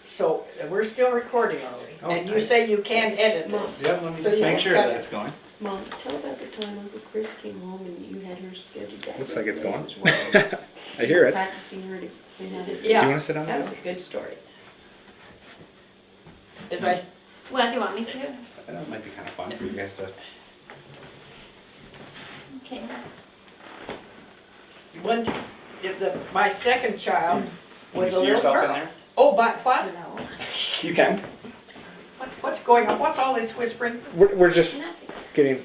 So we're still recording, are we? Oh, And you say you can't edit this. Yep, let me So just you make can sure cut that it. it's going. Mom, tell about the time Uncle Chris came home and you had her scheduled that. Looks like it's day. going. was wonderful. I hear it. Practicing her to sing how to do Yeah. Do you want to sit on That was that? a good story. As I, Well, do you want me to? I know it might be kind of fun for you guys to. Okay. my second child Can was you a see little yourself in girl. there? Oh, but what? No. You can. What's going on? What's all this whispering? We're just Nothing. getting.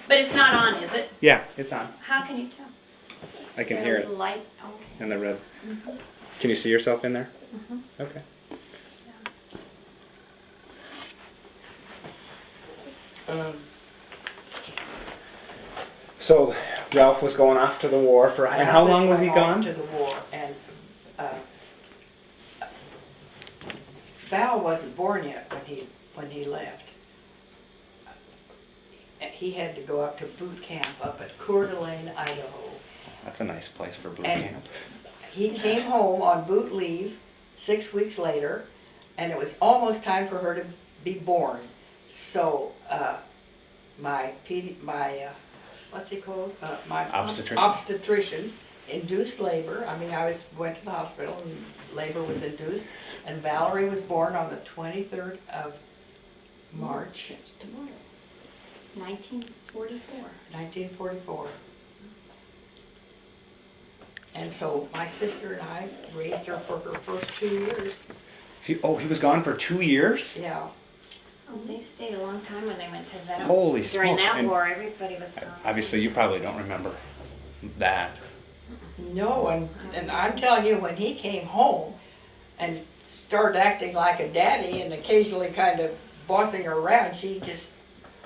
But it's not on, is it? Yeah, it's on. How can you tell? I Is can there hear a it light? Oh. in the red. Can you see yourself in there? Mm-hmm. Okay. So Ralph was going off to the war for. And how long was he gone? To the war, and Val wasn't born yet when he left. He had to go up to boot camp up at Coeur d'Alene, Idaho. That's a nice place for boot And- camp. He came home on boot leave 6 weeks later, and it was almost time for her to be born. So my what's he called? My Obstetrician. obstetrician induced labor. I mean, went to the hospital and labor was induced, and Valerie was born on the 23rd of March, That's tomorrow. 1944. 1944. And so my sister and I raised her for her first 2 years. He was gone for 2 years? Yeah. Oh, they stayed a long time when they went to that. Holy During smokes. that And war, everybody was gone. obviously, you probably don't remember that. No, and I'm telling you, when he came home and started acting like a daddy and occasionally kind of bossing her around, she just,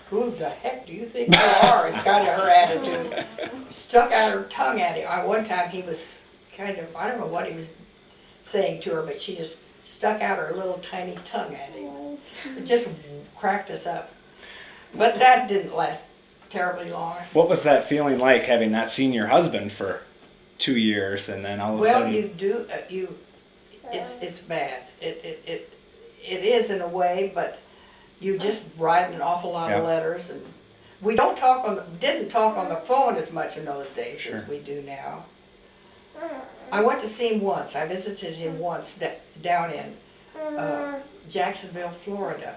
who the heck do you think you are? Is kind of her attitude. Stuck out her tongue at him. One time he was kind of, I don't know what he was saying to her, but she just stuck out her little tiny tongue at him. It just cracked us up. But that didn't last terribly long. What was that feeling like, having not seen your husband for 2 years, and then all of a Well, sudden? you do, it's bad. It is in a way, but you just write an awful lot Yeah. of letters, and we didn't talk on the phone as much in those days Sure. as we do now. I went to see him once. I visited him once down in Jacksonville, Florida.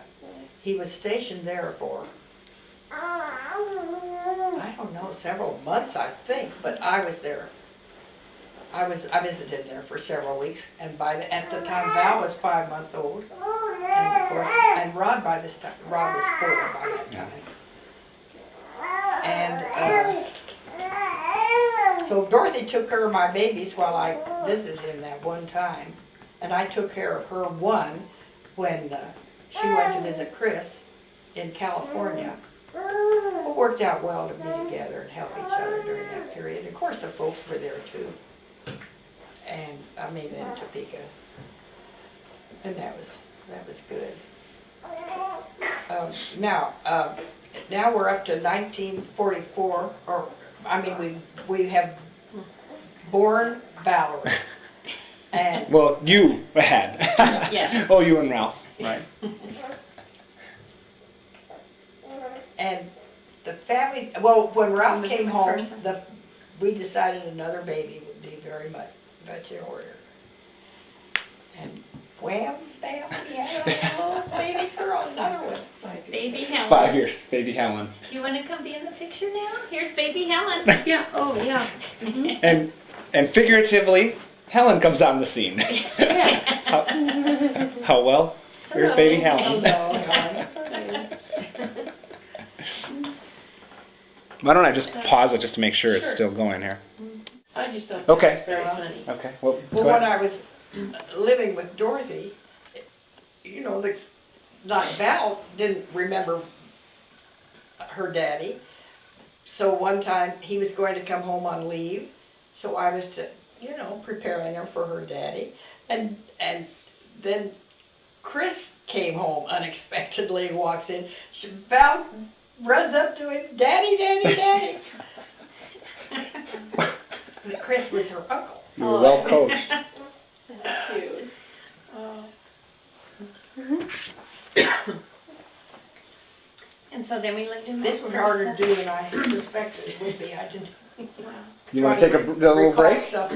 He was stationed there for, I don't know, several months, I think, but I was there. I visited there for several weeks, and at the time Val was 5 months old, and of course, and Rod by this time, Rod was 4 by that time. And so Dorothy took care of my babies while I visited him that one time, and I took care of her one when she went to visit Chris in California. It worked out well to be together and help each other during that period. Of course, the folks were there too. And I mean, in Topeka, and that was good. Now we're up to 1944, or I mean, we have born Valerie, and Well, you had. Yeah. Oh, you and Ralph, right? and the family. Well, when Ralph Was came my home, first son. we decided another baby would be very much in order. And wham, bam, we had a little baby girl, another one. 5 years. Baby Helen. 5 years, baby Helen. Do you want to come be in the picture now? Here's baby Helen. Yeah, oh, yeah. And figuratively, Helen comes on the scene. Yes. How well? Here's baby Helen. Hello, Helen. Why don't I just pause it just to make sure it's Sure. still going here? I just thought Okay. that was very funny. Okay. Well, Well, go when ahead. I was living with Dorothy, you know, Val didn't remember her daddy. So one time he was going to come home on leave, so I was preparing her for her daddy, and then Chris came home unexpectedly and walks in. Val runs up to him, "Daddy, Daddy, Daddy." Chris was her uncle. You were well coached. That's cute. And so then we lived in This was harder to do than I suspected it would be. I didn't You want to take a little recall break? stuff.